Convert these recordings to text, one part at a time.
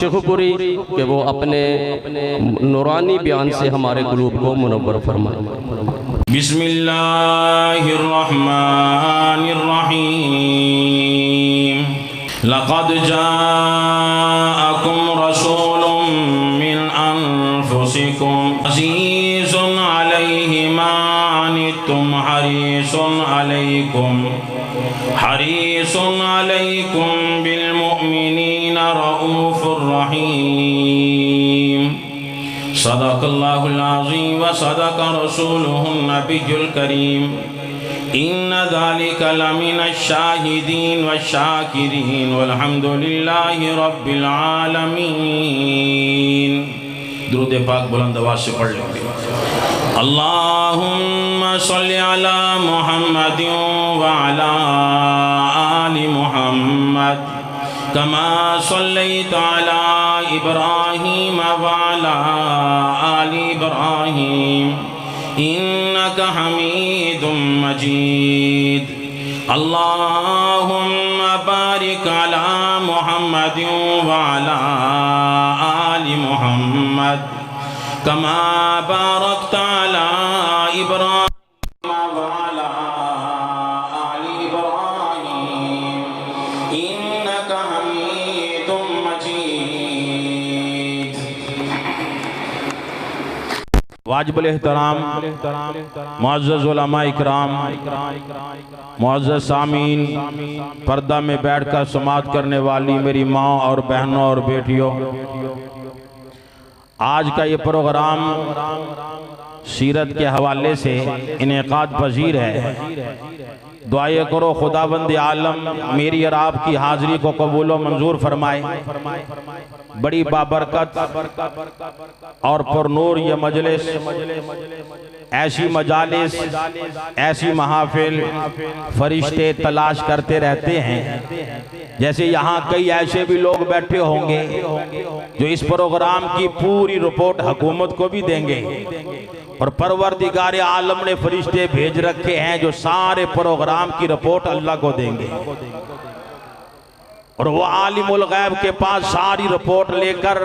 शेखपुरी कि वो अपने नूरानी बयान से हमारे क़ुलूब को मुनव्वर फरमाए। बिस्मिल्लाहिर्रहमानिर्रहीम। लक़द जाअकुम रसूलुम मिन अनफुसिकुम अज़ीज़ुन अलैहि मा अनित्तुम हरीसुन अलैकुम बिल मुमिनीना रऊफ़ुर रहीम। सदक़ल्लाहुल अज़ीम व सदक़ रसूलुहुन नबियुल करीम। इन्न ज़ालिका लमिनश शाहिदीन व शाकिरीन वल्हम्दुलिल्लाहि रब्बिल आलमीन। दुरूद पाक बुलंद आवाज़ से पढ़ लेंगे। अल्लाहुम्मा सल्लि अला मुहम्मदिन व अला आलि मुहम्मद कमा सल्लैता अला इब्राहीम व अला आलि इब्राहीम इन्नका हमीदुम मजीद। अल्लाहुम्मा बारिक अला मुहम्मदिन व अला आलि मुहम्मद कमा बारकता अला इब्राहीम व अला आलि इब्राहीम इन्नका हमीदुम मजीद। वाजिबुल एहतराम मुअज़्ज़ज़ उलमा इकराम, मुअज़्ज़ज़ सामीन, पर्दा में बैठकर समाअत करने वाली मेरी माँ और बहनों और बेटियों, आज का ये प्रोग्राम सीरत के हवाले से इनेकाद पजीर है। दुआए करो खुदाबंद आलम मेरी और आपकी हाजिरी को कबूल व मंजूर फरमाए। बड़ी बाबरकत और पुरनूर ये मजलिस, ऐसी मजालिस, ऐसी महाफिल फरिश्ते तलाश करते रहते हैं। जैसे यहाँ कई ऐसे भी लोग बैठे होंगे जो इस प्रोग्राम की पूरी रिपोर्ट हुकूमत को भी देंगे, और परवरदिगार आलम ने फरिश्ते भेज रखे हैं जो सारे प्रोग्राम की रिपोर्ट अल्लाह को देंगे, और वो आलिमुल गैब के पास सारी रिपोर्ट लेकर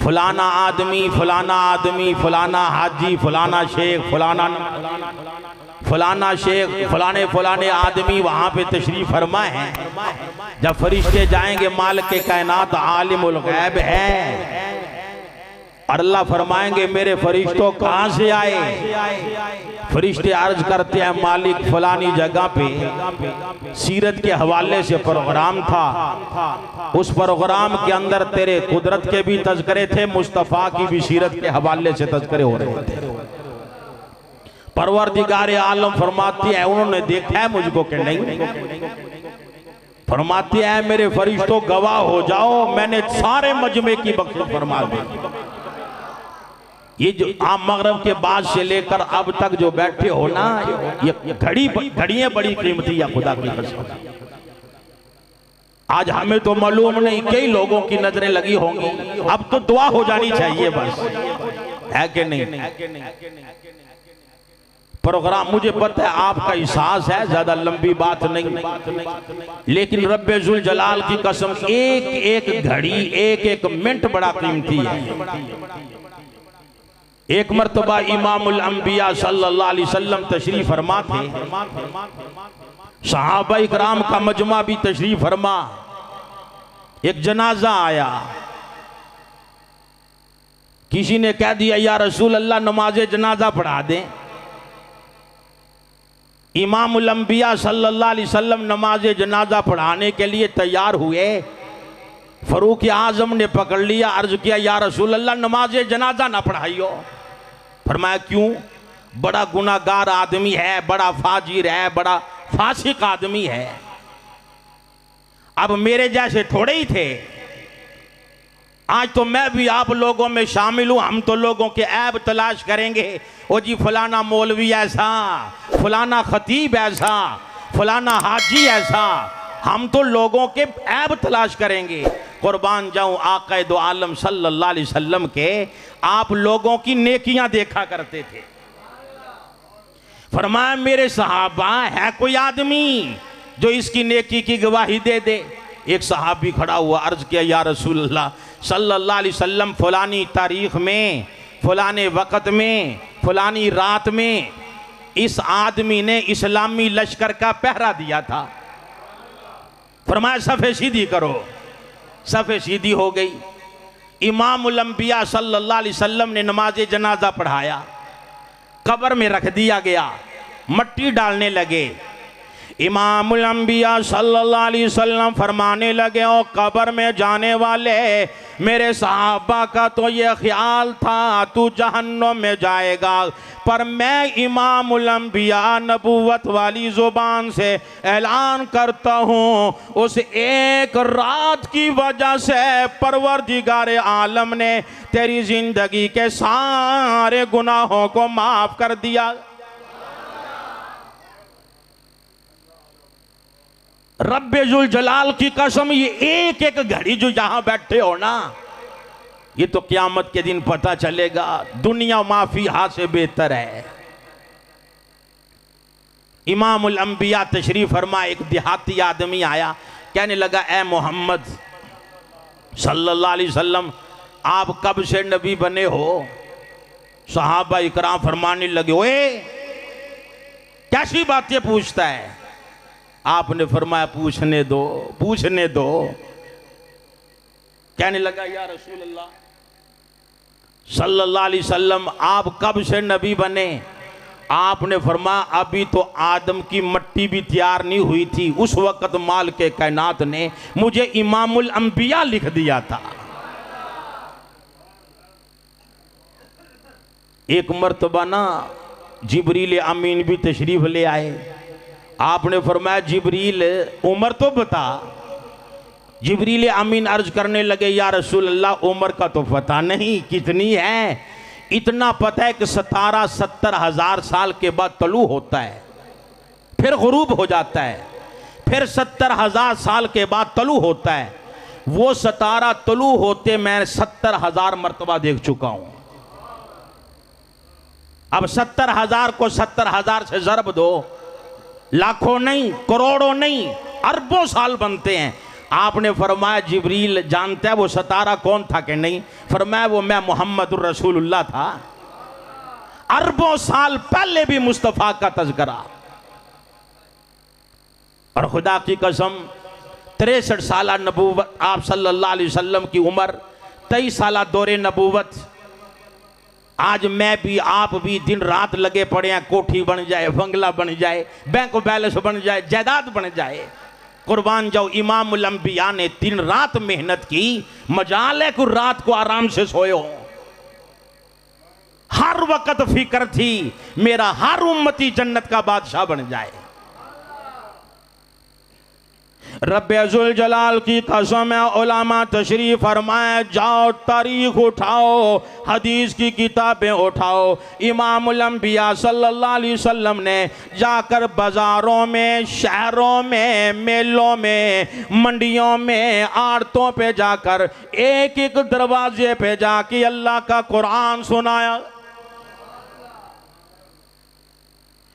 फलाना आदमी, फलाना आदमी, फलाना हाजी, फलाना शेख, फलाना शेख, फलाने फलाने आदमी वहां पे तशरीफ फरमा है। जब फरिश्ते जाएंगे मालिक के कायनात आलिमुल गैब है, और अल्लाह फरमाएंगे मेरे फरिश्तों कहाँ से आए। फरिश्ते अर्ज करते हैं मालिक फलानी जगह पे सीरत के हवाले से प्रोग्राम था, उस प्रोग्राम के अंदर तेरे कुदरत के भी तज़किरे थे, मुस्तफ़ा की भी सीरत के हवाले से तज़किरे हो रहे थे। परवरदिगार आलम फरमाती है उन्होंने देखा है मुझको कि नहीं। फरमाती है मेरे फरिश्तों गवाह हो जाओ, मैंने सारे मजमे की बख्शिश फरमा दी। ये जो आप मगरब के बाद से लेकर अब तक जो बैठे हो ना, ये घड़ियां बड़ी कीमती है खुदा की कसम। आज हमें तो मालूम नहीं कई लोगों की नजरें लगी होंगी, अब तो दुआ हो जानी चाहिए बस, है कि नहीं। प्रोग्राम मुझे पता है आपका एहसास है, ज्यादा लंबी बात नहीं, लेकिन रब्बे जुल जलाल की कसम एक एक घड़ी, एक एक मिनट बड़ा कीमती है। एक मर्तबा इमामुल अंबिया सल्लल्लाहु अलैहि वसल्लम तशरीफ फरमा थे, सहाबा इकराम का मजमा भी तशरीफ फरमा। एक जनाजा आया, किसी ने कह दिया या रसूल अल्लाह नमाजे जनाजा पढ़ा दें। इमामुल अंबिया सल्लल्लाहु अलैहि वसल्लम नमाजे जनाजा पढ़ाने के लिए तैयार हुए। फरूक आजम ने पकड़ लिया, अर्ज किया या रसूल अल्लाह नमाजे जनाजा ना पढ़ाइयो। फरमाया क्यों? बड़ा गुनाहगार आदमी है, बड़ा फाजिर है, बड़ा फासिक आदमी है। अब मेरे जैसे थोड़े ही थे, आज तो मैं भी आप लोगों में शामिल हूं। हम तो लोगों के ऐब तलाश करेंगे, ओ जी फलाना मौलवी ऐसा, फलाना खतीब ऐसा, फलाना हाजी ऐसा। हम तो लोगों के ऐब तलाश करेंगे। कुर्बान जाऊं आक़ा दो आलम सल्लल्लाहु अलैहि वसल्लम के, आप लोगों की नेकियां देखा करते थे। फरमाया मेरे सहाबा है कोई आदमी जो इसकी नेकी की गवाही दे दे। एक सहाबी खड़ा हुआ, अर्ज किया या रसूल अल्लाह सल्लल्लाहु अलैहि वसल्लम फलानी तारीख में, फलाने वक़्त में, फलानी रात में इस आदमी ने इस्लामी लश्कर का पहरा दिया था। फरमाया सफ़े सीधी करो। सफ़े सीधी हो गई। इमामुल अंबिया सल्लल्लाहु अलैहि वसल्लम ने नमाज जनाजा पढ़ाया, कब्र में रख दिया गया, मट्टी डालने लगे। इमामुल अंबिया सल्लल्लाहु अलैहि वसल्लम फरमाने लगे, ओ कब्र में जाने वाले, मेरे सहाबा का तो ये ख्याल था तू जहन्नम में जाएगा, पर मैं इमामुल अंबिया नबूवत वाली ज़ुबान से ऐलान करता हूँ, उस एक रात की वजह से परवरदिगार आलम ने तेरी ज़िंदगी के सारे गुनाहों को माफ़ कर दिया। रब्बे जुल जलाल की कसम, ये एक एक घड़ी जो यहां बैठे हो ना, ये तो क़यामत के दिन पता चलेगा दुनिया माफी हाथ से बेहतर है। इमामुल अंबिया तशरीफ फरमा, एक देहाती आदमी आया, कहने लगा ए मोहम्मद सल्लल्लाहु अलैहि वसल्लम, आप कब से नबी बने हो? सहाबा इकराम फरमाने लगे, ओए कैसी बातें पूछता है? आपने फरमाया पूछने दो, पूछने दो। कहने लगा या रसूल अल्लाह सल्लल्लाहु अलैहि वसल्लम, आप कब से नबी बने? आपने फरमाया अभी तो आदम की मट्टी भी तैयार नहीं हुई थी, उस वक़्त माल के कायनात ने मुझे इमामुल अंबिया लिख दिया था। एक मर्तबा ना जिब्रील अमीन भी तशरीफ ले आए। आपने फरमाया जिब्रील उम्र तो बता। जिब्रील अमीन अर्ज करने लगे, या रसूल अल्लाह उम्र का तो पता नहीं कितनी है, इतना पता है कि 17-70 हज़ार साल के बाद तलू होता है, फिर गुरूब हो जाता है, फिर 70 हज़ार साल के बाद तलू होता है। वो 17 तलू होते मैं 70 हज़ार मरतबा देख चुका हूं। अब 70 हज़ार को 70 हज़ार से ज़रब दो, लाखों नहीं, करोड़ों नहीं, अरबों साल बनते हैं। आपने फरमाया जिब्रील जानता है वो 17 कौन था कि नहीं? फरमाया वो मैं मोहम्मदुर रसूलुल्लाह था। अरबों साल पहले भी मुस्तफ़ा का तज़किरा। और खुदा की कसम 63 साल नबूवत आप सल्लल्लाहु अलैहि वसल्लम की उम्र, 23 साल दौरे नबूवत। आज मैं भी आप भी दिन रात लगे पड़े हैं, कोठी बन जाए, बंगला बन जाए, बैंक बैलेंस बन जाए, जायदाद बन जाए, कुर्बान जाओ। इमामुल अंबिया ने दिन रात मेहनत की, मजाल है को रात को आराम से सोए हो। हर वक्त फिक्र थी मेरा हर उम्मती जन्नत का बादशाह बन जाए। रब्बे जुल जलाल की कसम है, उलामा तशरीफ फरमाए, जाओ तारीख उठाओ, हदीस की किताबें उठाओ। इमामुल अंबिया सल्लल्लाहु अलैहि वसल्लम ने जाकर बाज़ारों में, शहरों में, मेलों में, मंडियों में, आड़तों पे जाकर एक एक दरवाजे पे जाके अल्लाह का कुरान सुनाया।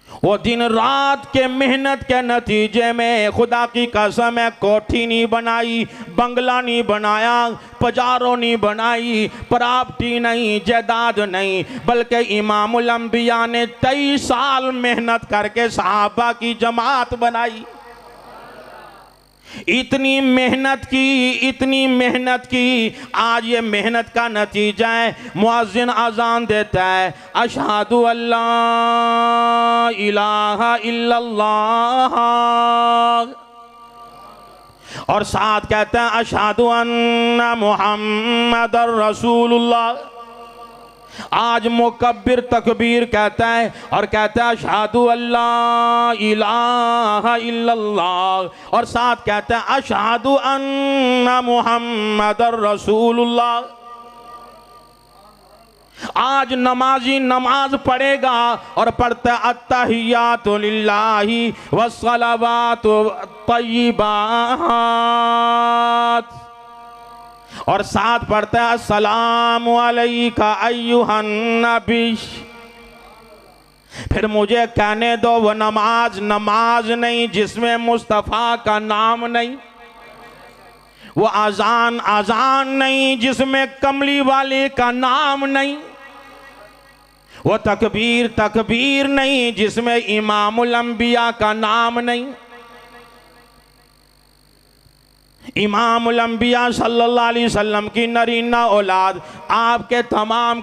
वो दिन रात के मेहनत के नतीजे में खुदा की कसम है, कोठी नहीं बनाई, बंगला नहीं बनाया, पजारों नहीं बनाई, प्रॉपर्टी नहीं, जायदाद नहीं, बल्कि इमामुल अंबिया ने 23 साल मेहनत करके सहाबा की जमात बनाई। इतनी मेहनत की, इतनी मेहनत की, आज ये मेहनत का नतीजा है। मुअज्जिन अजान देता है, अशहदु अल्ला इलाहा इल्लल्लाह, और साथ कहता है अशहदु अन्ना मुहम्मदर रसूलुल्लाह। आज मुकब्बिर तकबीर कहता है और कहता है अशहदु अल्ला इलाहा इल्लल्लाह, और साथ कहता है अशहदु अन्ना मुहम्मदर रसूलुल्लाह। आज नमाजी नमाज पढ़ेगा और पढ़ता है अत्तहियातु लिल्लाहि वस्सलावातु तय्यिबात, और साथ पढ़ता है अस्सलामु अलैका अय्युहन नबी। फिर मुझे कहने दो वो नमाज नमाज नहीं जिसमें मुस्तफ़ा का नाम नहीं। वो अजान अजान नहीं जिसमें कमली वाले का नाम नहीं, वो तकबीर तकबीर नहीं जिसमें इमामुल अंबिया का नाम नहीं। इमामुल अंबिया सल्लल्लाहु अलैहि वसल्लम की नरीना औलाद, आपके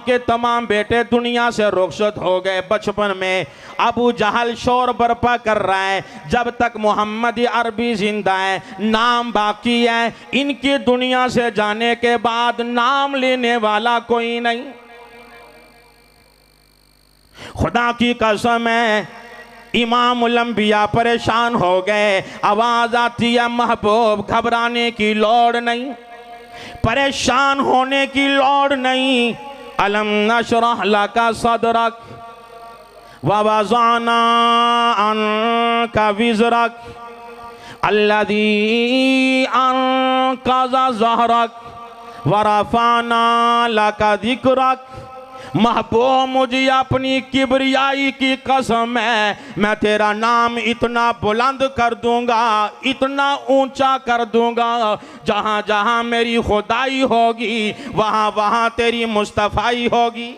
के तमाम बेटे दुनिया से रुखसत हो गए बचपन में। अबू जहल शोर बर्पा कर रहा है, जब तक मोहम्मद अरबी जिंदा है नाम बाकी है, इनकी दुनिया से जाने के बाद नाम लेने वाला कोई नहीं। खुदा की कसम है, इमामुल अंबिया परेशान हो गए। आवाज आती है महबूब घबराने की लोड़ नहीं, परेशान होने की लोड़ नहीं। अलम नशरह लका सदरक व वज़अना अन्का विज़रक अल्लज़ी अन्क़ज़ ज़हरक व रफ़अना लका ज़िक्रक। महबूब मुझे अपनी किबरियाई की कसम है, मैं तेरा नाम इतना बुलंद कर दूंगा, इतना ऊंचा कर दूंगा, जहां जहां मेरी खुदाई होगी वहां वहां तेरी मुस्तफाई होगी।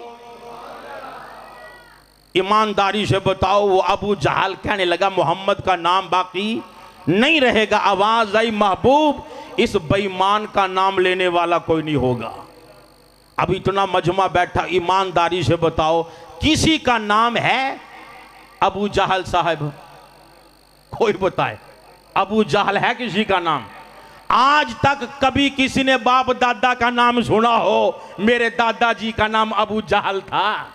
ईमानदारी से बताओ, वो अबू जहल कहने लगा मोहम्मद का नाम बाकी नहीं रहेगा। आवाज आई महबूब इस बेईमान का नाम लेने वाला कोई नहीं होगा। अब इतना मजमा बैठा, ईमानदारी से बताओ किसी का नाम है अबू जहल साहब? कोई बताए अबू जहल है किसी का नाम? आज तक कभी किसी ने बाप दादा का नाम सुना हो? मेरे दादाजी का नाम अबू जहल था।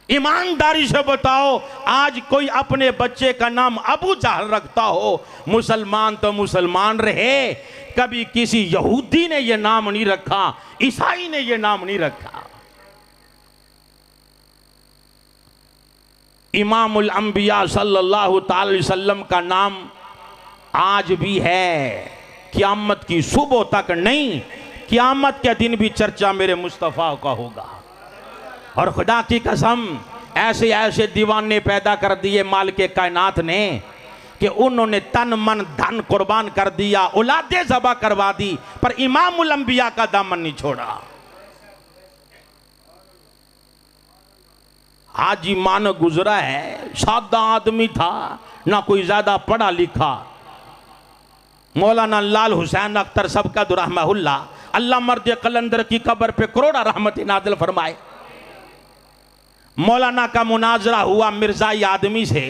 ईमानदारी से बताओ आज कोई अपने बच्चे का नाम अबू जहल रखता हो? मुसलमान तो मुसलमान रहे, कभी किसी यहूदी ने यह नाम नहीं रखा, ईसाई ने यह नाम नहीं रखा। इमामुल अंबिया सल्लल्लाहु अलैहि वसल्लम का नाम आज भी है, क़यामत की सुबह तक नहीं, क़यामत के दिन भी चर्चा मेरे मुस्तफ़ा का होगा। और खुदा की कसम ऐसे ऐसे दीवाने पैदा कर दिए मालिक कायनात ने कि उन्होंने तन मन धन कुर्बान कर दिया, औलादे ज़बा करवा दी, पर इमामुल अंबिया का दामन नहीं छोड़ा। हाजी मान गुजरा है, सादा आदमी था, ना कोई ज्यादा पढ़ा लिखा। मौलाना लाल हुसैन अख्तर सबका रहमहुल्लाह, अल्लाह मर्द कलंदर की कब्र पे करोड़ा रहमत नाज़िल फरमाए। मौलाना का मुनाजरा हुआ मिर्जाई आदमी से।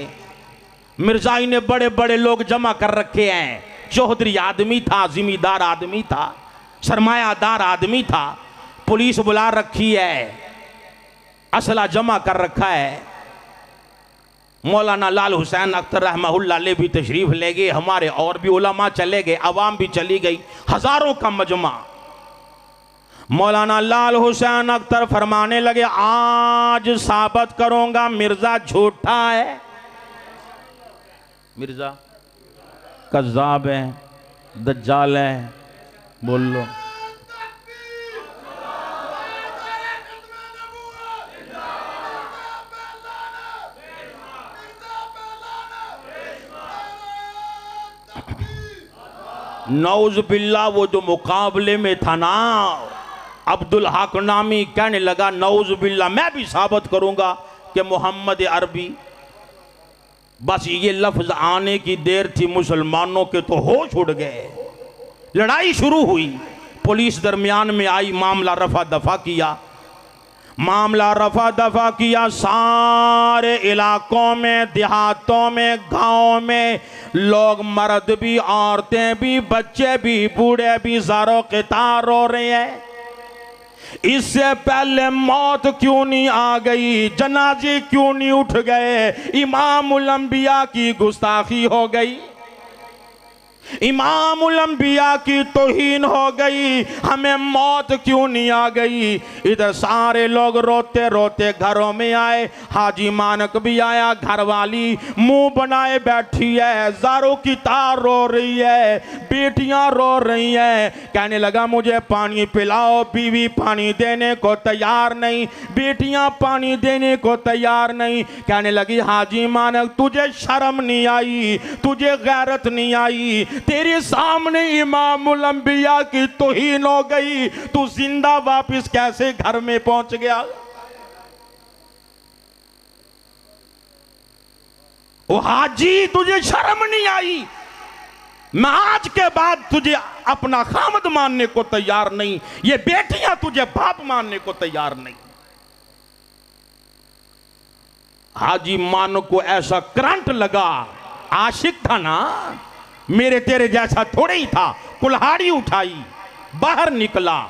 मिर्जाई ने बड़े बड़े लोग जमा कर रखे हैं, चौधरी आदमी था, जिम्मेदार आदमी था, सरमायादार आदमी था, पुलिस बुला रखी है, असला जमा कर रखा है। मौलाना लाल हुसैन अख्तर रहमहुल्लाह ले भी तशरीफ ले गए, हमारे और भी उलमा चले गए, अवाम भी चली गई, हजारों का मजमा। मौलाना लाल हुसैन अख्तर फरमाने लगे आज साबित करूंगा मिर्जा झूठा है, मिर्जा कज़्ज़ाब है, दज्जाल है। बोल लो नौज बिल्ला। वो जो मुकाबले में था ना, अब्दुल हक नामी कहने लगा नौज बिल्ला मैं भी साबित करूंगा कि मोहम्मद अरबी। बस ये लफ्ज आने की देर थी, मुसलमानों के तो होश उड़ गए, लड़ाई शुरू हुई, पुलिस दरमियान में आई, मामला रफा दफा किया, मामला रफा दफा किया। सारे इलाकों में, देहातों में, गांवों में लोग, मर्द भी, औरतें भी, बच्चे भी, बूढ़े भी ज़ारो क़ितार रो रहे हैं। इससे पहले मौत क्यों नहीं आ गई, जनाजे क्यों नहीं उठ गए? इमामुल अंबिया की गुस्ताखी हो गई, इमामुल अंबिया की तौहीन हो गई, हमें मौत क्यों नहीं आ गई? इधर सारे लोग रोते रोते घरों में आए, हाजी मानक भी आया, घरवाली मुंह बनाए बैठी है, ज़ारों की तार रो रही है, बेटियां रो रही हैं। कहने लगा मुझे पानी पिलाओ, बीवी पानी देने को तैयार नहीं, बेटियां पानी देने को तैयार नहीं। कहने लगी हाजी मानक तुझे शर्म नहीं आई, तुझे गैरत नहीं आई, तेरे सामने इमामुल अंबिया की तौहीन हो गई, तू जिंदा वापस कैसे घर में पहुंच गया? ओ हाजी, तुझे शर्म नहीं आई? मैं आज के बाद तुझे अपना खामद मानने को तैयार नहीं, ये बेटियां तुझे बाप मानने को तैयार नहीं। हाजी मानो को ऐसा करंट लगा, आशिक था ना, मेरे तेरे जैसा थोड़े ही था। कुल्हाड़ी उठाई, बाहर निकला,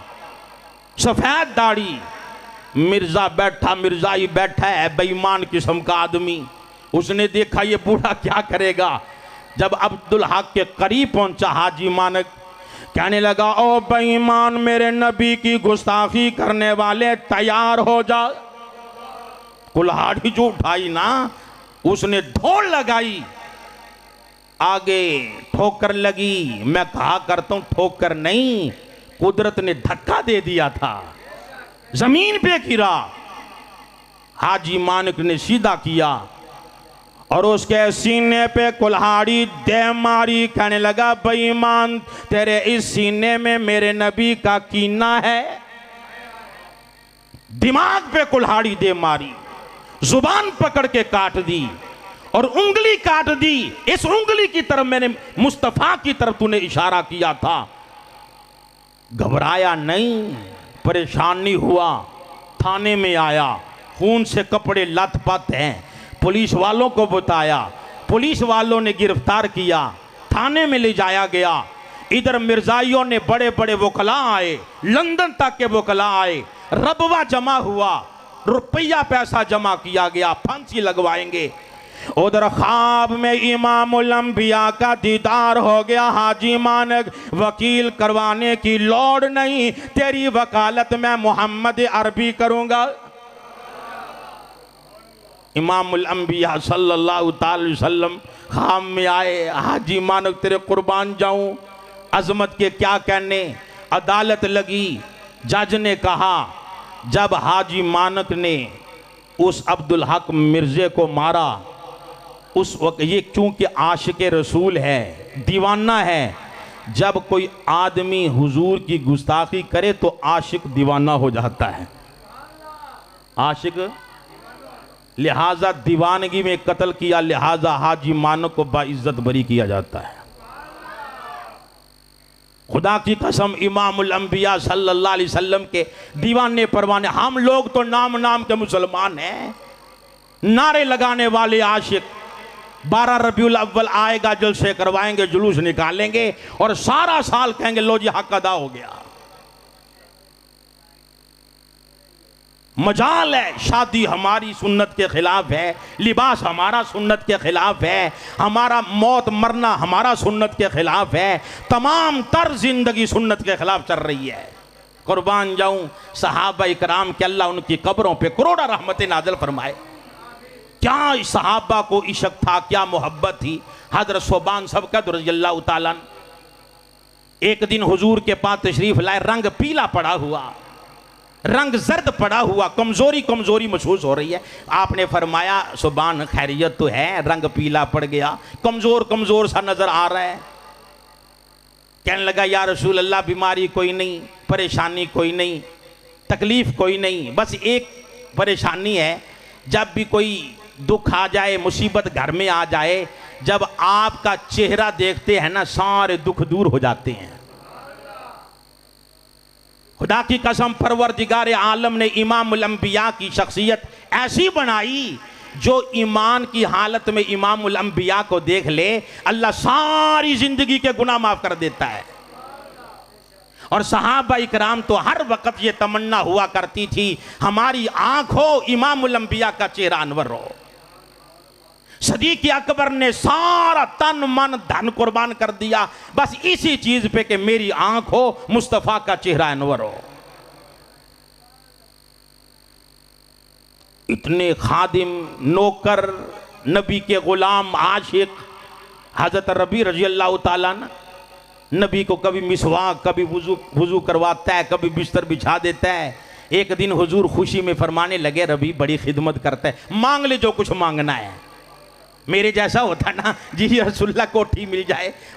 सफेद दाढ़ी, मिर्जा बैठा, मिर्जाई बैठा है, बेईमान किस्म का आदमी। उसने देखा ये बूढ़ा क्या करेगा। जब अब्दुल हक के करीब पहुंचा, हाजी मानक कहने लगा, ओ बेईमान, मेरे नबी की गुस्ताखी करने वाले, तैयार हो जा। कुल्हाड़ी जो उठाई ना, उसने धौड़ लगाई, आगे ठोकर लगी। मैं कहा करता हूं ठोकर नहीं, कुदरत ने धक्का दे दिया था, जमीन पे गिरा। हाजी मानक ने सीधा किया और उसके सीने पे कुल्हाड़ी दे मारी। कहने लगा, बेईमान, तेरे इस सीने में मेरे नबी का कीना है। दिमाग पे कुल्हाड़ी दे मारी, जुबान पकड़ के काट दी और उंगली काट दी। इस उंगली की तरफ मैंने मुस्तफा की तरफ तूने इशारा किया था। घबराया नहीं, परेशान नहीं हुआ, थाने में आया, खून से कपड़े लथपथ हैं, पुलिस वालों को बताया, पुलिस वालों ने गिरफ्तार किया, थाने में ले जाया गया। इधर मिर्जाइयों ने बड़े बड़े वकला आए, लंदन तक के वकला आए, रबवा जमा हुआ, रुपया पैसा जमा किया गया, फांसी लगवाएंगे। उधर ख्वाब में इमामुल अंबिया का दीदार हो गया। हाजी मानक, वकील करवाने की लोड़ नहीं, तेरी वकालत मैं मोहम्मद अरबी करूंगा। इमामुल अंबिया सल्लल्लाहु अलैहि वसल्लम ख्वाब में आए। हाजी मानक, तेरे कुर्बान जाऊं, अजमत के क्या कहने। अदालत लगी, जज ने कहा, जब हाजी मानक ने उस अब्दुल हक मिर्जे को मारा, उस वक्त ये चूंकि आशिक रसूल है, दीवाना है, जब कोई आदमी हुजूर की गुस्ताखी करे तो आशिक दीवाना हो जाता है। आशिक, लिहाजा दीवानगी में कत्ल किया, लिहाजा हाजी मानक को बाइज्जत बरी किया जाता है। खुदा की कसम, इमामुल अंबिया सल्लल्लाहु अलैहि वसल्लम के दीवाने परवाने। हम लोग तो नाम नाम के मुसलमान हैं, नारे लगाने वाले आशिक। 12 रबीउल अव्वल आएगा, जलसे करवाएंगे, जुलूस निकालेंगे और सारा साल कहेंगे लो जी हक अदा हो गया। मजाल है, शादी हमारी सुन्नत के खिलाफ है, लिबास हमारा सुन्नत के खिलाफ है, हमारा मौत मरना हमारा सुन्नत के खिलाफ है, तमाम तर जिंदगी सुन्नत के खिलाफ चल रही है। कुर्बान जाऊं सहाबा इकराम के, अल्लाह उनकी कब्रों पे करोड़ा रहमतें नाज़िल फरमाए। क्या सहाबा को इश्क था, क्या मोहब्बत थी। हज़रत सुबान सबकत रज़ियल्लाहु ताला एक दिन हुजूर के पास तशरीफ लाए, रंग पीला पड़ा हुआ, रंग जर्द पड़ा हुआ, कमजोरी कमजोरी महसूस हो रही है। आपने फरमाया, सुबान खैरियत तो है, रंग पीला पड़ गया, कमजोर कमजोर सा नजर आ रहा है। कहने लगा, या रसूल अल्लाह, बीमारी कोई नहीं, परेशानी कोई नहीं, तकलीफ कोई नहीं, बस एक परेशानी है, जब भी कोई दुख आ जाए, मुसीबत घर में आ जाए, जब आपका चेहरा देखते हैं ना, सारे दुख दूर हो जाते हैं। खुदा की कसम, परवरदिगार आलम ने इमामुल अंबिया की शख्सियत ऐसी बनाई, जो ईमान की हालत में इमामुल अंबिया को देख ले, अल्लाह सारी जिंदगी के गुनाह माफ कर देता है। और सहाबा इकराम तो हर वक्त ये तमन्ना हुआ करती थी, हमारी आंख हो, इमामुल अंबिया का चेहरा अनवर हो। सदीक अकबर ने सारा तन मन धन कुर्बान कर दिया, बस इसी चीज पे कि मेरी आंख हो, मुस्तफा का चेहरा अनवर हो। इतने खादिम, नौकर, नबी के गुलाम, आशिक हजरत रबी रजी अल्लाह ताला नबी को कभी मिसवाक, कभी वुजू करवाता है, कभी बिस्तर बिछा देता है। एक दिन हुजूर खुशी में फरमाने लगे, रबी बड़ी खिदमत करता है, मांग ले जो कुछ मांगना है, मेरे जैसा होता ना जी रसूलुल्लाह कोठी मिल जाए,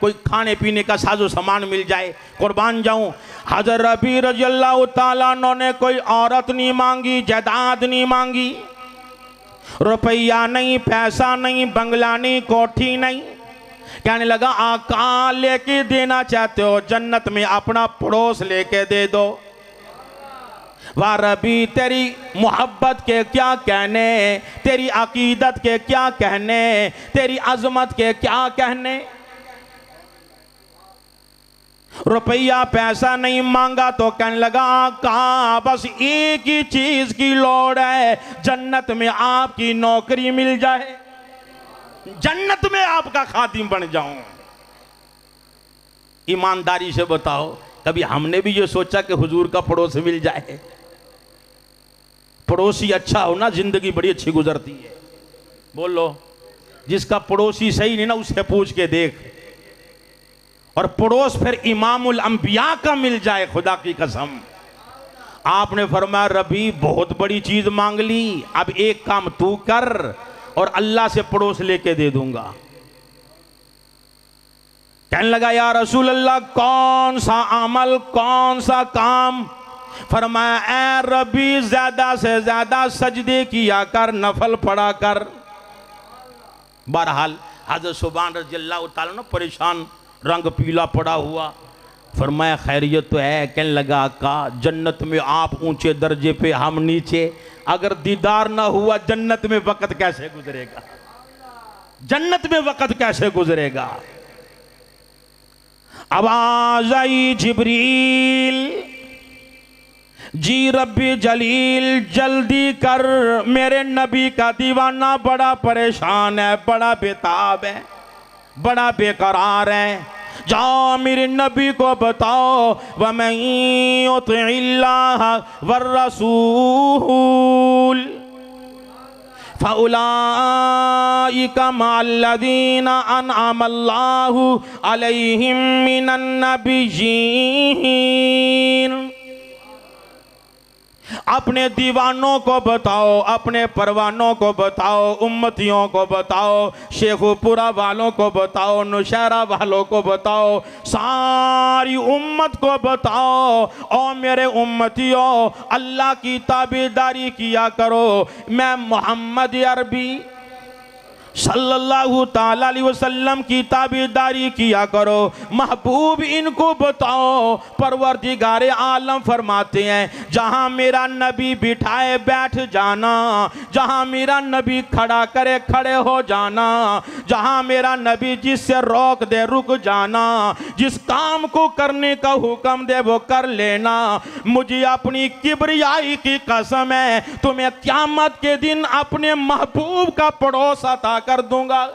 कोई खाने पीने का साजो सामान मिल जाए, कुर्बान जाऊं। हज़रत रबी रज़ी अल्लाह ताला अन्हु ने कोई औरत नहीं मांगी, जायदाद नहीं मांगी, रुपया नहीं, पैसा नहीं, बंगला नहीं, कोठी नहीं। कहने लगा आका लेके देना चाहते हो जन्नत में अपना पड़ोस लेके दे दो। वाह रबी तेरी मोहब्बत के क्या कहने, तेरी अकीदत के क्या कहने, तेरी अजमत के क्या कहने। रुपया पैसा नहीं मांगा तो कहने लगा आका बस एक ही चीज की लोड़ है, जन्नत में आपकी नौकरी मिल जाए, जन्नत में आपका खादिम बन जाऊं। ईमानदारी से बताओ कभी हमने भी ये सोचा कि हुजूर का पड़ोस मिल जाए? पड़ोसी अच्छा हो ना जिंदगी बड़ी अच्छी गुजरती है। बोलो जिसका पड़ोसी सही नहीं ना उससे पूछ के देख। और पड़ोस फिर इमामुल अंबिया का मिल जाए, खुदा की कसम। आपने फरमाया रबी बहुत बड़ी चीज मांग ली, अब एक काम तू कर और अल्लाह से पड़ोस लेके दे दूंगा। कहने लगा या रसूल अल्लाह कौन सा अमल, कौन सा काम? फरमाया ऐ रबी ज्यादा से ज्यादा सजदे किया कर, नफल पढ़ा कर। बहरहाल हज़रत सुबान रज़ी अल्लाह ताला ना परेशान, रंग पीला पड़ा हुआ। फरमाया खैरियत तो है? कहने लगा का जन्नत में आप ऊंचे दर्जे पे, हम नीचे, अगर दीदार ना हुआ जन्नत में वक्त कैसे गुजरेगा, जन्नत में वक्त कैसे गुजरेगा। आवाज आई जिब्रील जी रब्बी जलील जल्दी कर, मेरे नबी का दीवाना बड़ा परेशान है, बड़ा बेताब है, बड़ा बेकरार है। जाओ मेरे नबी को बताओ वमन युतिइल्लाह वर्रसूल फउलाइका मअल्लज़ीना अनअमल्लाहु अलैहिम मिनन नबिय्यीन। अपने दीवानों को बताओ, अपने परवानों को बताओ, उम्मतियों को बताओ, शेखुपुरा वालों को बताओ, नौशहरा वालों को बताओ, सारी उम्मत को बताओ और मेरे उम्मतियों अल्लाह की ताबेदारी किया करो। मैं मोहम्मद अरबी सल्लल्लाहु ताला अलैहि वसल्लम की ताबेदारी किया करो। महबूब इनको बताओ, परवरदिगारे आलम फरमाते हैं जहां मेरा नबी बिठाए बैठ जाना, जहां मेरा नबी खड़ा करे खड़े हो जाना, जहां मेरा नबी जिससे रोक दे रुक जाना, जिस काम को करने का हुक्म दे वो कर लेना। मुझे अपनी किबरियाई की कसम है तुम्हें क़यामत के दिन अपने महबूब का पड़ोस अता कर दूंगा।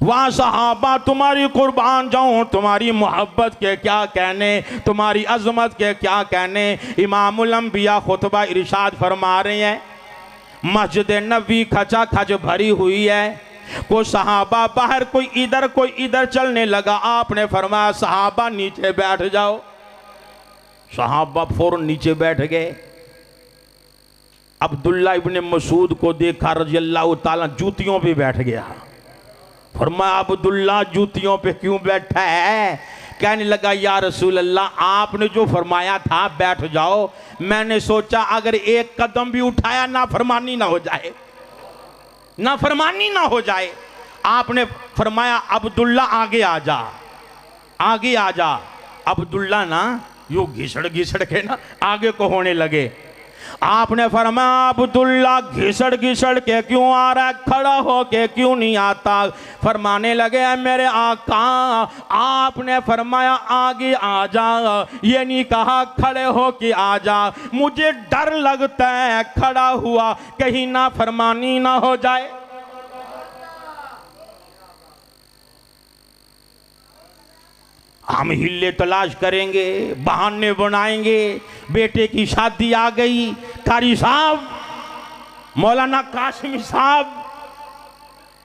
वहां सहाबा तुम्हारी कुर्बान जाऊं, तुम्हारी मोहब्बत के क्या कहने, तुम्हारी अजमत के क्या कहने। इमामुल अंबिया खुतबा इरशाद फरमा रहे हैं, मस्जिद नबी खचा खच भरी हुई है, कोई सहाबा बाहर, कोई इधर चलने लगा। आपने फरमाया सहाबा नीचे बैठ जाओ। सहाबा फौरन नीचे बैठ गए। अब्दुल्ला इब्ने मसूद को देखा रज़ी अल्लाह ताला जूतियों पे बैठ गया। फरमाया अब्दुल्ला जूतियों पे क्यों बैठा है? कहने लगा या रसूल अल्लाह आपने जो फरमाया था बैठ जाओ, मैंने सोचा अगर एक कदम भी उठाया ना फरमानी ना हो जाए, ना फरमानी ना हो जाए। आपने फरमाया अब्दुल्ला आगे आ जा, आगे आ जा। अब्दुल्ला ना यूं घिसड़ घिसड़ के ना आगे को होने लगे। आपने फरमाया अब्दुल्ला घिसड़ घिसड़ के क्यों आ रहा है, खड़ा हो के क्यों नहीं आता? फरमाने लगे मेरे आका, आपने फरमाया आगे आ जा, ये नहीं कहा खड़े हो के आ जा। मुझे डर लगता है खड़ा हुआ कहीं ना फरमानी ना हो जाए। हम हिले तलाश करेंगे, बहाने बनाएंगे, बेटे की शादी आ गई, कारी साहब, मौलाना कासिमी साहब,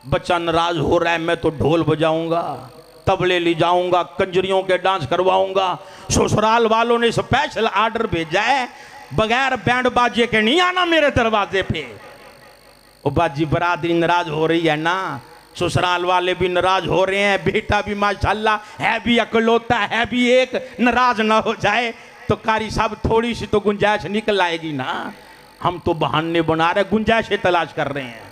बच्चा नाराज हो रहा है, मैं तो ढोल बजाऊंगा, तबले ले जाऊंगा, कंजरियों के डांस करवाऊंगा, ससुराल वालों ने स्पेशल आर्डर भेजा है बगैर बैंड बाजे के नहीं आना मेरे दरवाजे पे। ओ बाजी बरादरी नाराज हो रही है ना, ससुराल वाले भी नाराज हो रहे हैं, बेटा भी माशाल्लाह है भी अकलौता है भी एक, नाराज ना हो जाए तो कारी साहब थोड़ी सी तो गुंजाइश निकल आएगी ना। हम तो बहाने बना रहे, गुंजाइशें तलाश कर रहे हैं।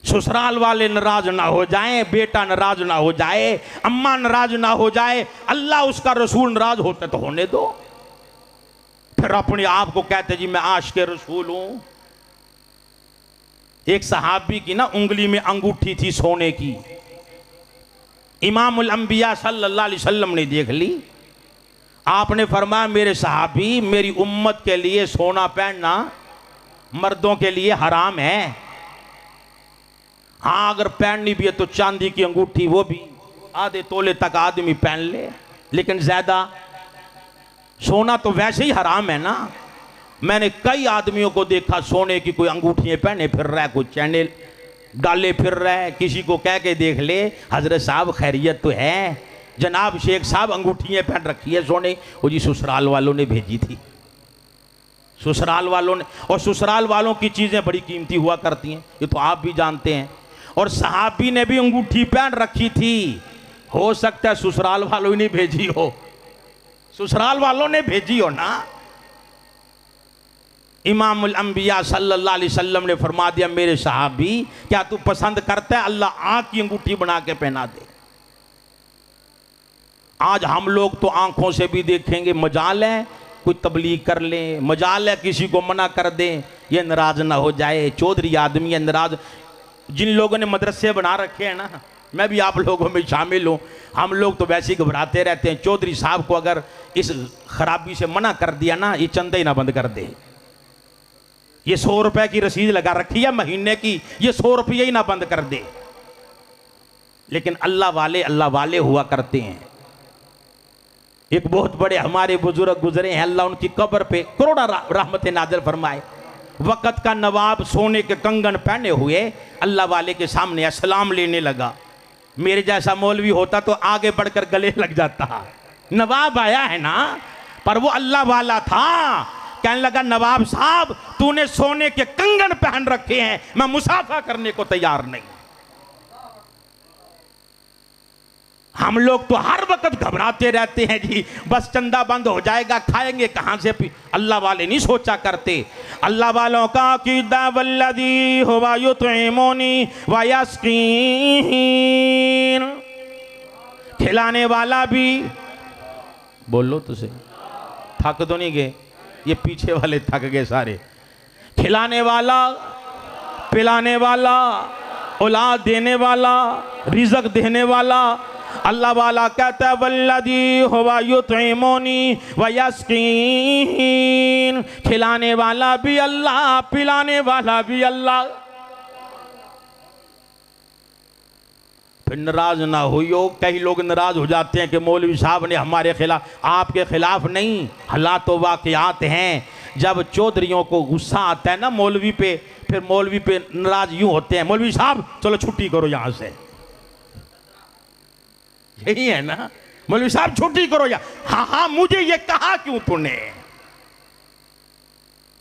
ससुराल वाले नाराज ना हो जाएं, बेटा नाराज ना हो जाए, अम्मा नाराज ना हो जाए, अल्लाह उसका रसूल नाराज होते तो होने दो। फिर अपने आप को कहते जी मैं आशिक रसूल हूं। एक सहाबी की ना उंगली में अंगूठी थी सोने की, इमामुल अंबिया सल्लल्लाहु अलैहि वसल्लम ने देख ली। आपने फरमाया मेरे सहाबी, मेरी उम्मत के लिए सोना पहनना मर्दों के लिए हराम है। हाँ अगर पहननी भी है तो चांदी की अंगूठी, वो भी आधे तोले तक आदमी पहन ले, लेकिन ज्यादा सोना तो वैसे ही हराम है ना। मैंने कई आदमियों को देखा सोने की कोई अंगूठियां पहने फिर रहा है, कोई चैनल डाले फिर रहा है। किसी को कह के देख ले हजरत साहब खैरियत तो है, जनाब शेख साहब अंगूठियां पहन रखी है सोने। वो जी ससुराल वालों ने भेजी थी, ससुराल वालों ने। और ससुराल वालों की चीजें बड़ी कीमती हुआ करती हैं, ये तो आप भी जानते हैं। और सहाबी ने भी अंगूठी पहन रखी थी, हो सकता है ससुराल वालों ने भेजी हो, ससुराल वालों ने भेजी हो ना। इमामुल अंबिया सल्लल्लाहु अलैहि वसल्लम ने फरमा दिया मेरे सहाबी क्या तू पसंद करता है अल्लाह आंख की अंगूठी बना के पहना दे। आज हम लोग तो आंखों से भी देखेंगे, मजाल है कोई तबलीग कर ले, मजाल है किसी को मना कर दे, ये नाराज ना हो जाए, चौधरी आदमी है नाराज। जिन लोगों ने मदरसे बना रखे हैं ना, मैं भी आप लोगों में शामिल हूँ, हम लोग तो वैसे ही घबराते रहते हैं। चौधरी साहब को अगर इस खराबी से मना कर दिया ना, ये चंदे ही ना बंद कर दे, ये 100 रुपए की रसीद लगा रखी है महीने की, ये 100 रुपये ही ना बंद कर दे। लेकिन अल्लाह वाले हुआ करते हैं। एक बहुत बड़े हमारे बुजुर्ग गुजरे हैं, अल्लाह उनकी कब्र पे करोड़ा रहमत नाज़िल फरमाए। वक़्त का नवाब सोने के कंगन पहने हुए अल्लाह वाले के सामने अस्सलाम लेने लगा। मेरे जैसा मौलवी होता तो आगे बढ़कर गले लग जाता। नवाब आया है ना, पर वो अल्लाह वाला था। कहने लगा नवाब साहब तूने सोने के कंगन पहन रखे हैं, मैं मुसाफा करने को तैयार नहीं। हम लोग तो हर वक्त घबराते रहते हैं जी, बस चंदा बंद हो जाएगा, खाएंगे कहां से। अल्लाह वाले नहीं सोचा करते। अल्लाह वालों का कीदा वल्लदी हुवा युतइमुनी व यस्कीन, खिलाने वाला भी, बोलो तो सही, थक तो नहीं गए, ये पीछे वाले थक गए सारे। खिलाने वाला, पिलाने वाला, औलाद देने वाला, रिज़्क़ देने वाला, अल्लाह वाला कहता है वल्लदी हुवा युतइमुनी व यस्कीन, खिलाने वाला भी अल्लाह, पिलाने वाला भी अल्लाह। फिर नाराज ना हुई। कई लोग नाराज हो जाते हैं कि मौलवी साहब ने हमारे खिलाफ, आपके खिलाफ नहीं, हालात व वाक़यात हैं। जब चौधरियों को गुस्सा आता है ना मौलवी पे, फिर मौलवी पे नाराज यूं होते हैं, मौलवी साहब चलो छुट्टी करो यहां से, यही है ना, मौलवी साहब छुट्टी करो या। हाँ हाँ मुझे ये कहा क्यों तूने,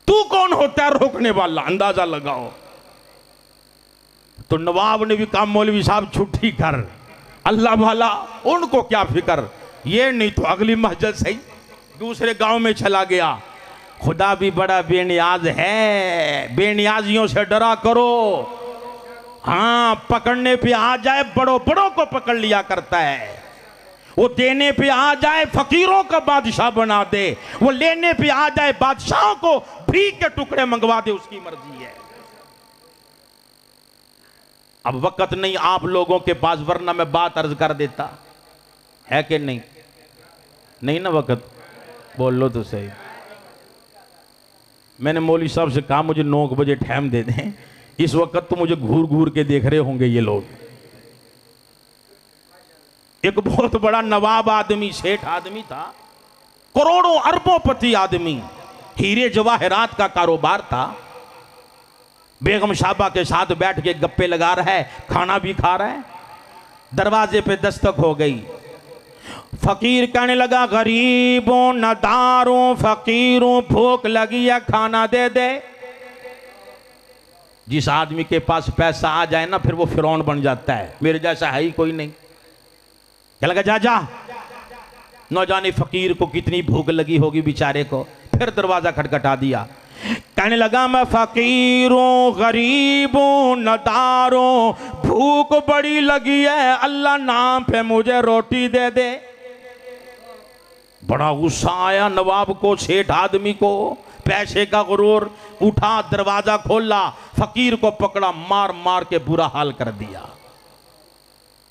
तू कौन होता है रोकने वाला, अंदाजा लगाओ। तो नवाब ने भी कहा मौलवी साहब छुट्टी कर। अल्लाह वाला उनको क्या फिक्र, ये नहीं तो अगली मस्जिद सही दूसरे गांव में चला गया। खुदा भी बड़ा बेनियाज है, बेनियाजियों से डरा करो। हाँ पकड़ने पे आ जाए बड़ों बड़ों को पकड़ लिया करता है, वो देने पे आ जाए फकीरों का बादशाह बना दे, वो लेने पे आ जाए बादशाहों को भीख के टुकड़े मंगवा दे, उसकी मर्जी है। अब वक्त नहीं आप लोगों के पास, वरना मैं बात अर्ज कर देता, है कि नहीं, नहीं ना वक्त, बोल लो तो सही। मैंने मौलवी साहब से कहा मुझे 9 बजे टाइम दे दें, इस वक्त तो मुझे घूर घूर के देख रहे होंगे ये लोग। एक बहुत बड़ा नवाब आदमी, सेठ आदमी था, करोड़ों अरबों पति आदमी, हीरे जवाहरात का कारोबार था। बेगम साहबा के साथ बैठ के गप्पे लगा रहा है, खाना भी खा रहा है। दरवाजे पे दस्तक हो गई, फकीर कहने लगा गरीबों, नदारों, फकीरों, भूख लगी है, खाना दे दे। जिस आदमी के पास पैसा आ जाए ना, फिर वो फिरौन बन जाता है। मेरे जैसा है ही कोई नहीं। क्या लगा, जा जा। न जाने फकीर को कितनी भूख लगी होगी बेचारे को। फिर दरवाजा खटखटा दिया। कहने लगा मैं फकीरों, गरीबों, नदारों, भूख बड़ी लगी है, अल्लाह नाम पे मुझे रोटी दे दे। बड़ा गुस्सा आया नवाब को, सेठ आदमी को, पैसे का गुरूर। उठा, दरवाजा खोला, फकीर को पकड़ा, मार मार के बुरा हाल कर दिया।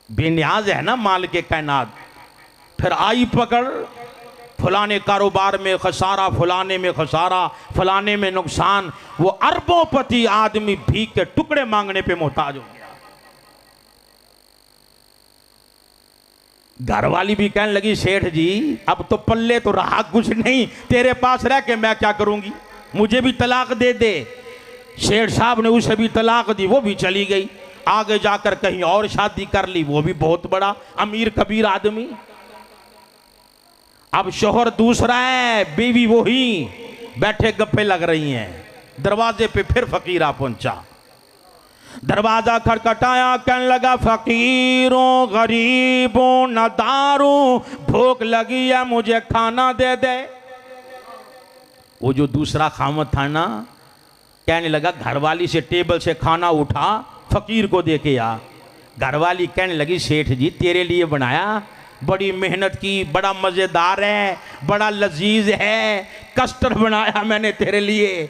बेनियाज है ना माल के कायनात। फिर आई पकड़, फलाने कारोबार में खसारा, फलाने में खसारा, फलाने में नुकसान। वो अरबोंपति आदमी भीख के टुकड़े मांगने पे मोहताज हो गया। घरवाली भी कहने लगी सेठ जी, अब तो पल्ले तो रहा कुछ नहीं, तेरे पास रह के मैं क्या करूंगी, मुझे भी तलाक दे दे। सेठ साहब ने उसे भी तलाक दी, वो भी चली गई। आगे जाकर कहीं और शादी कर ली, वो भी बहुत बड़ा अमीर कबीर आदमी। अब शोहर दूसरा है, बीवी वही, बैठे गप्पे लग रही हैं। दरवाजे पे फिर फकीर आ पहुंचा। दरवाजा खटखटाया, कहने लगा फकीरों, गरीबों, नदारों, भूख लगी है, मुझे खाना दे दे। वो जो दूसरा खामत था ना, कहने लगा घरवाली से टेबल से खाना उठा, फकीर को दे के आ। घरवाली कहने लगी सेठ जी तेरे लिए बनाया, बड़ी मेहनत की, बड़ा मज़ेदार है, बड़ा लजीज है, कस्टर्ड बनाया मैंने तेरे लिए।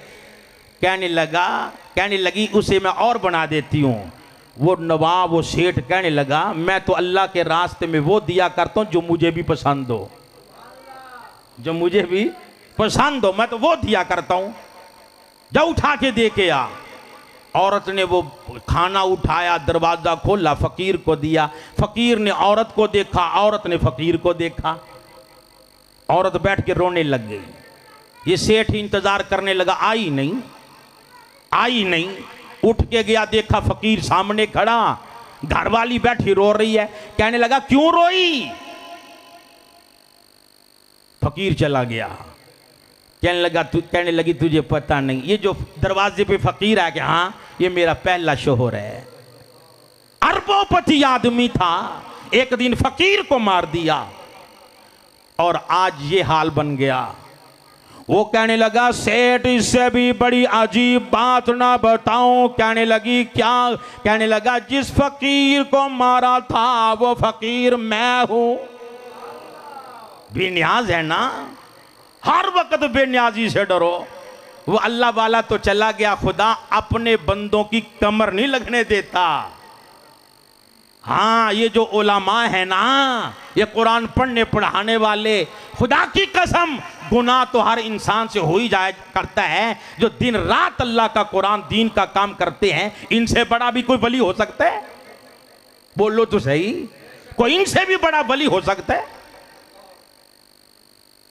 कहने लगी उसे मैं और बना देती हूँ। वो नवाब, वो सेठ कहने लगा मैं तो अल्लाह के रास्ते में वो दिया करता हूँ जो मुझे भी पसंद हो, जो मुझे भी पसंद हो, मैं तो वो दिया करता हूँ, जा उठा के दे के आ। औरत ने वो खाना उठाया, दरवाज़ा खोला, फकीर को दिया। फकीर ने औरत को देखा, औरत ने फकीर को देखा। औरत बैठ के रोने लग गई। ये सेठ इंतजार करने लगा, आई नहीं। उठ के गया, देखा फकीर सामने खड़ा, घरवाली बैठी रो रही है। कहने लगा क्यों रोई? फकीर चला गया। कहने लगी तुझे पता नहीं, ये जो दरवाजे पे फकीर है कि हाँ ये मेरा पहला शोहर है। अरबोंपति आदमी था, एक दिन फकीर को मार दिया और आज ये हाल बन गया। वो कहने लगा सेठ इससे भी बड़ी अजीब बात ना बताऊं। कहने लगी क्या? कहने लगा जिस फकीर को मारा था वो फकीर मैं हूं। बेनियाज है ना, हर वक्त बेनियाजी से डरो। वो अल्लाह वाला तो चला गया, खुदा अपने बंदों की कमर नहीं लगने देता। हाँ, ये जो उलमा है ना, ये कुरान पढ़ने पढ़ाने वाले, खुदा की कसम गुनाह तो हर इंसान से हो ही जाया करता है। जो दिन रात अल्लाह का कुरान दीन का काम करते हैं, इनसे बड़ा भी कोई वली हो सकता है? बोलो तो सही, कोई इनसे भी बड़ा वली हो सकता है?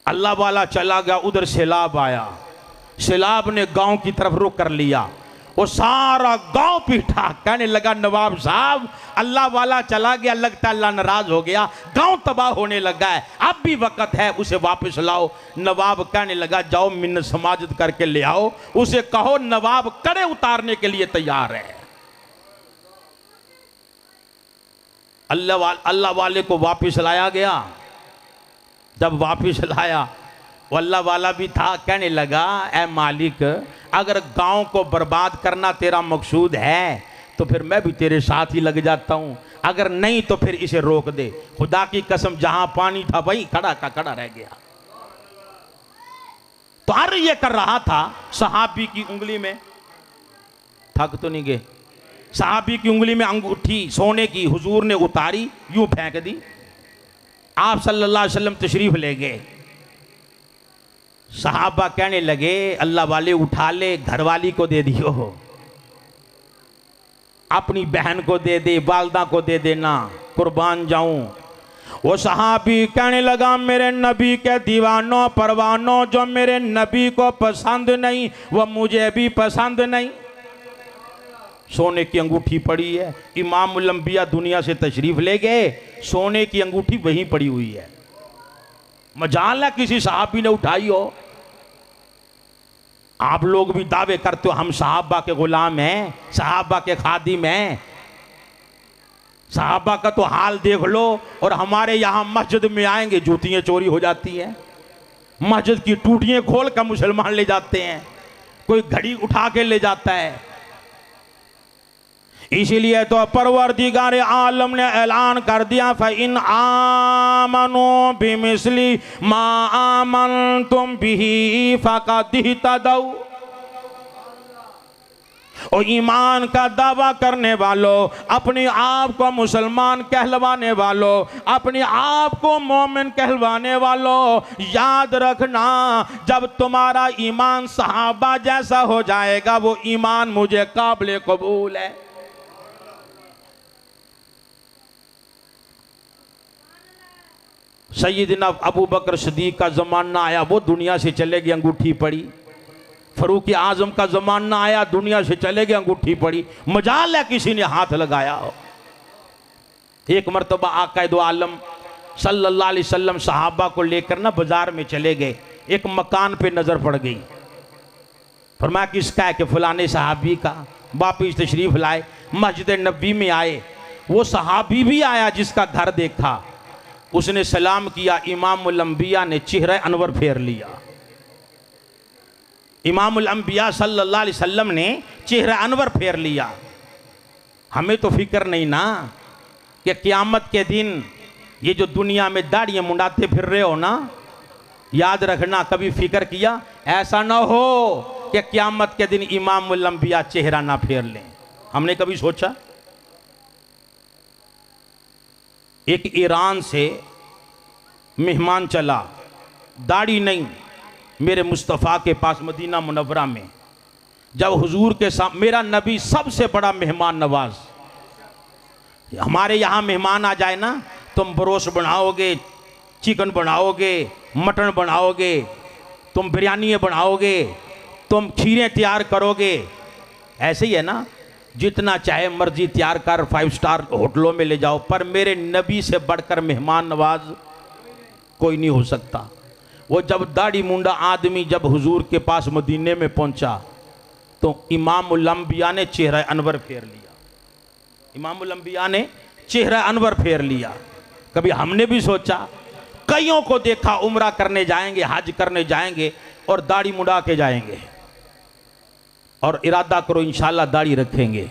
अल्लाह वाला चला गया, उधर सैलाब आया। सैलाब ने गांव की तरफ रुख कर लिया, वो सारा गांव पीटा। कहने लगा नवाब साहब अल्लाह वाला चला गया, लगता अल्लाह नाराज हो गया, गांव तबाह होने लगा है, अब भी वक्त है उसे वापस लाओ। नवाब कहने लगा जाओ मिन्नत समाजत करके ले आओ, उसे कहो नवाब कड़े उतारने के लिए तैयार है। अल्लाह वाले को वापस लाया गया। जब वापस लाया, वो अल्लाह वाला भी था। कहने लगा ऐ मालिक, अगर गांव को बर्बाद करना तेरा मकसूद है तो फिर मैं भी तेरे साथ ही लग जाता हूं, अगर नहीं तो फिर इसे रोक दे। खुदा की कसम जहां पानी था वहीं खड़ा का खड़ा रह गया। तो अर्ज ये कर रहा था, सहाबी की उंगली में, थक तो नहीं गए, सहाबी की उंगली में अंगूठी सोने की हुजूर ने उतारी, यूं फेंक दी। आप सल्लल्लाहु अलैहि वसल्लम तशरीफ ले गए। सहाबा कहने लगे अल्लाह वाले उठा ले, घरवाली को दे दियो, अपनी बहन को दे दे, वालदा को दे देना, कुर्बान जाऊं। वो सहाबी कहने लगा मेरे नबी के दीवानों परवानों, जो मेरे नबी को पसंद नहीं वो मुझे भी पसंद नहीं। सोने की अंगूठी पड़ी है, इमामुल अंबिया दुनिया से तशरीफ ले गए, सोने की अंगूठी वहीं पड़ी हुई है। मजाल है किसी सहाबी ने उठाई हो। आप लोग भी दावे करते हो हम सहाबा के गुलाम हैं, सहाबा के खादिम हैं। सहाबा का तो हाल देख लो। और हमारे यहाँ मस्जिद में आएंगे जूतियाँ चोरी हो जाती हैं, मस्जिद की टूटियाँ खोल कर मुसलमान ले जाते हैं, कोई घड़ी उठा के ले जाता है। इसीलिए तो परवरदिगार आलम ने ऐलान कर दिया फ़इन आमनो बिमिस्ली मा आमनतुम बिही फ़क़द इहतदौ। और ईमान का दावा करने वालों, अपने आप को मुसलमान कहलवाने वालों, अपने आप को मोमिन कहलवाने वालों, याद रखना जब तुम्हारा ईमान सहाबा जैसा हो जाएगा वो ईमान मुझे काबिल कबूल है। सैयदना अबू बकर सिद्दीक का ज़माना आया, वो दुनिया से चले गए, अंगूठी पड़ी। फरूक आजम का ज़माना आया, दुनिया से चले गए, अंगूठी पड़ी। मजाल है किसी ने हाथ लगाया हो। एक मरतबा आका दो आलम सल्लल्लाहु अलैहि वसल्लम सहाबा को लेकर ना बाजार में चले गए। एक मकान पे नज़र पड़ गई। फरमाया किसका है? कि फलाने सहाबी का। वापिस तशरीफ लाए, मस्जिद नबी में आए। वो सहाबी भी आया जिसका घर देखा, उसने सलाम किया। इमामुल अंबिया ने चेहरा अनवर फेर लिया। इमामुल अंबिया सल्लल्लाहु अलैहि वसल्लम ने चेहरा अनवर फेर लिया। हमें तो फिक्र नहीं ना कि क़यामत के दिन ये जो दुनिया में दाढ़ियाँ मुंडाते फिर रहे हो ना, याद रखना कभी फिक्र किया ऐसा ना हो कि क़यामत के दिन इमामुल अंबिया चेहरा ना फेर लें। हमने कभी सोचा? एक ईरान से मेहमान चला, दाढ़ी नहीं, मेरे मुस्तफ़ा के पास मदीना मुनव्वरा में। जब हुजूर के साथ, मेरा नबी सबसे बड़ा मेहमान नवाज। हमारे यहाँ मेहमान आ जाए ना, तुम बरोस बनाओगे, चिकन बनाओगे, मटन बनाओगे, तुम बिरयानी बनाओगे, तुम खीरें तैयार करोगे। ऐसे ही है ना, जितना चाहे मर्जी तैयार कर, 5 स्टार होटलों में ले जाओ, पर मेरे नबी से बढ़कर मेहमान नवाज कोई नहीं हो सकता। वो जब दाढ़ी मुंडा आदमी जब हुजूर के पास मदीने में पहुंचा तो इमामुल अंबिया ने चेहरा अनवर फेर लिया। इमामुल अंबिया ने चेहरा अनवर फेर लिया। कभी हमने भी सोचा? कईयों को देखा उम्रा करने जाएंगे, हज करने जाएंगे और दाढ़ी मुंडा के जाएंगे और इरादा करो इंशाल्लाह दाढ़ी रखेंगे।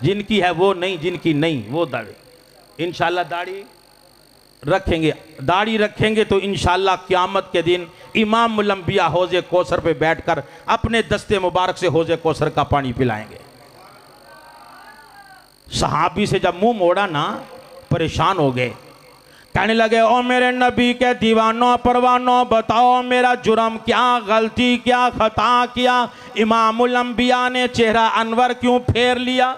जिनकी है वो नहीं, जिनकी नहीं वो दाढ़ी इंशाल्लाह दाढ़ी रखेंगे। दाढ़ी रखेंगे तो इंशाल्लाह क़यामत के दिन इमामुल अंबिया हौज़े कौसर पे बैठकर अपने दस्ते मुबारक से हौज़े कौसर का पानी पिलाएंगे। सहाबी से जब मुंह मोड़ा ना, परेशान हो गए, कहने लगे ओ मेरे नबी के दीवानों परवानों, बताओ मेरा जुर्म क्या, गलती क्या, खता किया, इमामुल अंबिया ने चेहरा अनवर क्यों फेर लिया?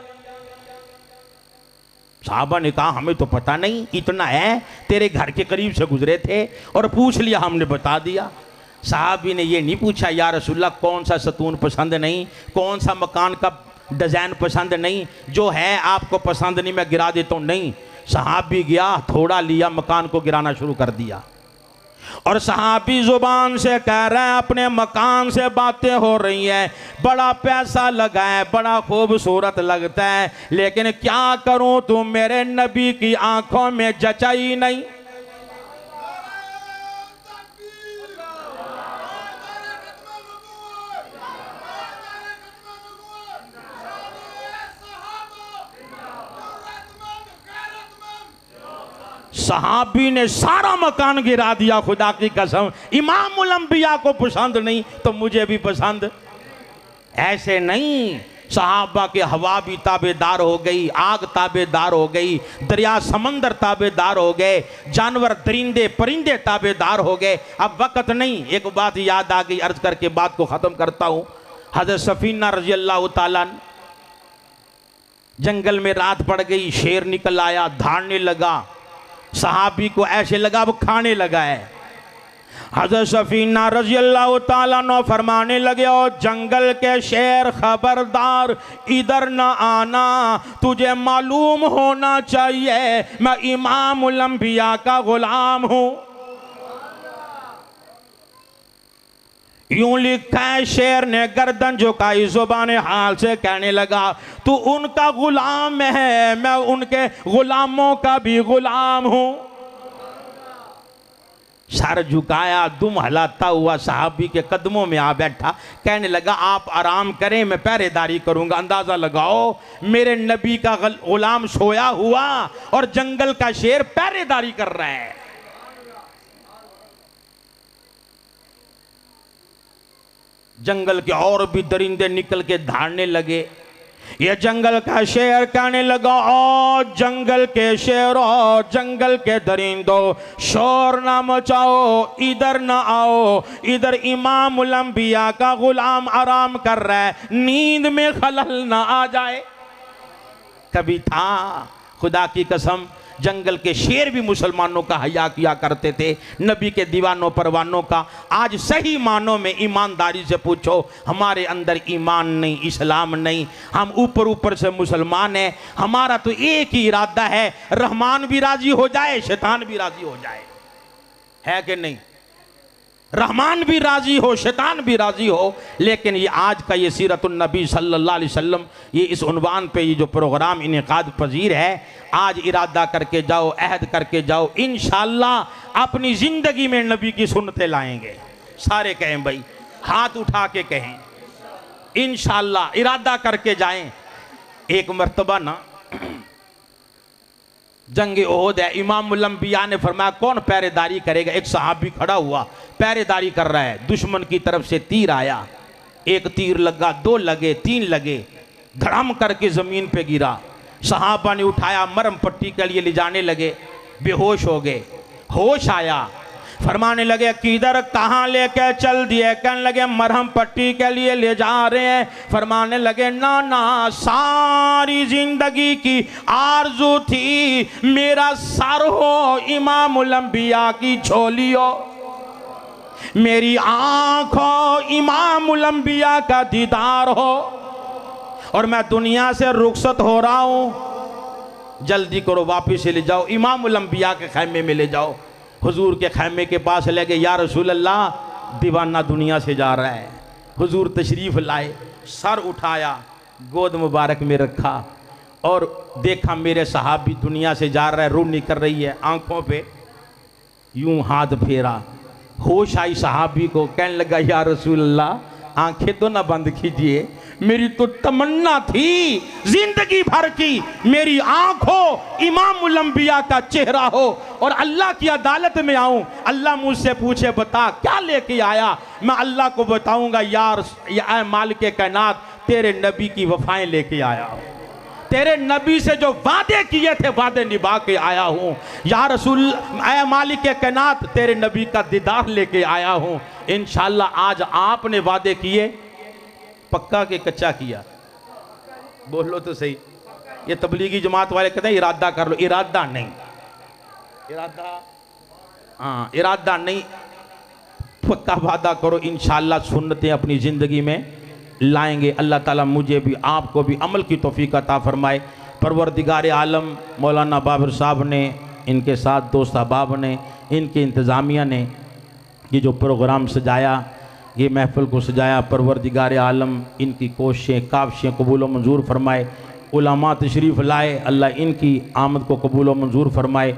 साहबा ने कहा हमें तो पता नहीं, इतना है तेरे घर के करीब से गुजरे थे और पूछ लिया, हमने बता दिया। साहबी ने ये नहीं पूछा या रसूलल्लाह कौन सा सतून पसंद नहीं, कौन सा मकान का डिज़ाइन पसंद नहीं, जो है आपको पसंद नहीं मैं गिरा देता हूँ, नहीं। सहाबी गया, थोड़ा लिया, मकान को गिराना शुरू कर दिया। और सहाबी जुबान से कह रहे हैं, अपने मकान से बातें हो रही हैं, बड़ा पैसा लगा है, बड़ा खूबसूरत लगता है, लेकिन क्या करूं, तुम मेरे नबी की आंखों में जचा ही नहीं। सहाबी ने सारा मकान गिरा दिया, खुदा की कसम, इमामुल अंबिया को पसंद नहीं तो मुझे भी पसंद। ऐसे नहीं, सहाबा के हवा भी ताबेदार हो गई, आग ताबेदार हो गई, दरिया समंदर ताबेदार हो गए, जानवर दरिंदे परिंदे ताबेदार हो गए। अब वक्त नहीं, एक बात याद आ गई, अर्ज करके बात को ख़त्म करता हूँ। हज़रत सफीना रज़ी अल्लाह ताला, जंगल में रात पड़ गई, शेर निकल आया, धाड़ने लगा, सहाबी को ऐसे लगा वो खाने लगा है। हज़रत सफीना रज़ी अल्लाह ताला अन्हा फरमाने लगे, ओ जंगल के शेर खबरदार, इधर ना आना, तुझे मालूम होना चाहिए मैं इमामुल अंबिया का गुलाम हूँ। यूं लिखा है, शेर ने गर्दन झुकाई, जुबान हाल से कहने लगा, तू उनका गुलाम है, मैं उनके गुलामों का भी गुलाम हूं। सर झुकाया, दुम हलाता हुआ साहबी के कदमों में आ बैठा, कहने लगा, आप आराम करें, मैं पहरेदारी करूंगा। अंदाजा लगाओ, मेरे नबी का गुलाम सोया हुआ और जंगल का शेर पहरेदारी कर रहा है। जंगल के और भी दरिंदे निकल के धाड़ने लगे। ये जंगल का शेर कहने लगा, ओ जंगल के शेरों, जंगल के दरिंदों, शोर ना मचाओ, इधर ना आओ, इधर इमामुल अंबिया का गुलाम आराम कर रहा है, नींद में खलल ना आ जाए। कभी था, खुदा की कसम, जंगल के शेर भी मुसलमानों का हया किया करते थे, नबी के दीवानों परवानों का। आज सही मानों में ईमानदारी से पूछो, हमारे अंदर ईमान नहीं, इस्लाम नहीं, हम ऊपर ऊपर से मुसलमान हैं। हमारा तो एक ही इरादा है, रहमान भी राजी हो जाए, शैतान भी राजी हो जाए, है कि नहीं? रहमान भी राजी हो, शैतान भी राजी हो। लेकिन ये आज का ये सीरतुन नबी सल्लल्लाहु अलैहि वसल्लम, ये इस उन्वान पे ये जो प्रोग्राम इनेकाद पजीर है, आज इरादा करके जाओ, अहद करके जाओ, इंशाअल्लाह अपनी ज़िंदगी में नबी की सुन्नतें लाएंगे। सारे कहें भाई, हाथ उठा के कहें इंशाअल्लाह, इरादा करके जाएं। एक मर्तबा ना जंग ओहद है, इमामुल अंबिया ने फरमाया, कौन पहरेदारी करेगा? एक सहाबी खड़ा हुआ, पहरेदारी कर रहा है। दुश्मन की तरफ से तीर आया, एक तीर लगा, दो लगे, तीन लगे, धड़म करके ज़मीन पे गिरा। सहाबा ने उठाया, मरहम पट्टी के लिए ले जाने लगे, बेहोश हो गए। होश आया, फरमाने लगे, किधर कहाँ लेके चल दिए? कहने लगे, मरहम पट्टी के लिए ले जा रहे हैं। फरमाने लगे, ना ना, सारी जिंदगी की आरजू थी मेरा सर हो इमामुल अंबिया की झोली हो, मेरी आँख हो इमामुल अंबिया का दीदार हो, और मैं दुनिया से रुखसत हो रहा हूँ। जल्दी करो, वापिस ले जाओ, इमामुल अंबिया के खैमे में ले जाओ। हुजूर के खैमे के पास ले गए, या रसूल अल्लाह, दीवाना दुनिया से जा रहा है। हुजूर तशरीफ़ लाए, सर उठाया, गोद मुबारक में रखा और देखा मेरे सहाबी दुनिया से जा रहा है, रूह निकल रही है आंखों पे। यूं हाथ फेरा, होश आई सहाबी को, कहने लगा, या रसूल अल्लाह, आंखें तो ना बंद कीजिए, मेरी तो तमन्ना थी जिंदगी भर की मेरी आंखों इमामुल अंबिया का चेहरा हो और अल्लाह की अदालत में आऊं, अल्लाह मुझसे पूछे, बता क्या लेके आया? मैं अल्लाह को बताऊंगा, यार या मालिक कायनात, तेरे नबी की वफाएं लेके आया हूं, तेरे नबी से जो वादे किए थे वादे निभा के आया हूं। या रसूल, ऐ मालिक कायनात, तेरे नबी का दीदार लेके आया हूं। इंशाअल्लाह आज आपने वादे किए, पक्का के कच्चा किया? बोलो तो सही। ये तबलीगी जमात वाले कहते हैं इरादा कर लो, इरादा नहीं, इरादा, हाँ इरादा नहीं, पक्का वादा करो, इंशाअल्लाह सुन्नतें अपनी ज़िंदगी में लाएंगे। अल्लाह ताला मुझे भी आपको भी अमल की तौफीक अता फरमाए। परवरदिगार आलम मौलाना बाबर साहब ने, इनके साथ दोस्त अहबाब ने, इनके इंतज़ामिया ने ये जो प्रोग्राम सजाया, ये महफ़िल को सजाया, परवरदिगार आलम इनकी कोशिशें काविशें कबूल व मंजूर फरमाए। उलमा तशरीफ़ लाए, अल्लाह इनकी आमद को कबूल व मंजूर फरमाए।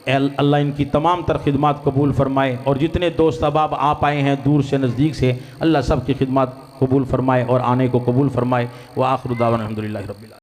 अल्लाह इनकी तमाम तर खिदमत कबूल फरमाए। और जितने दोस्त अहबाब आप आए हैं दूर से नज़दीक से, अल्लाह सब की खिदमत कबूल फरमाए और आने को कबूल फरमाए। व आखिर दावाना अल्हम्दुलिल्लाहि रब्बिल आलमीन।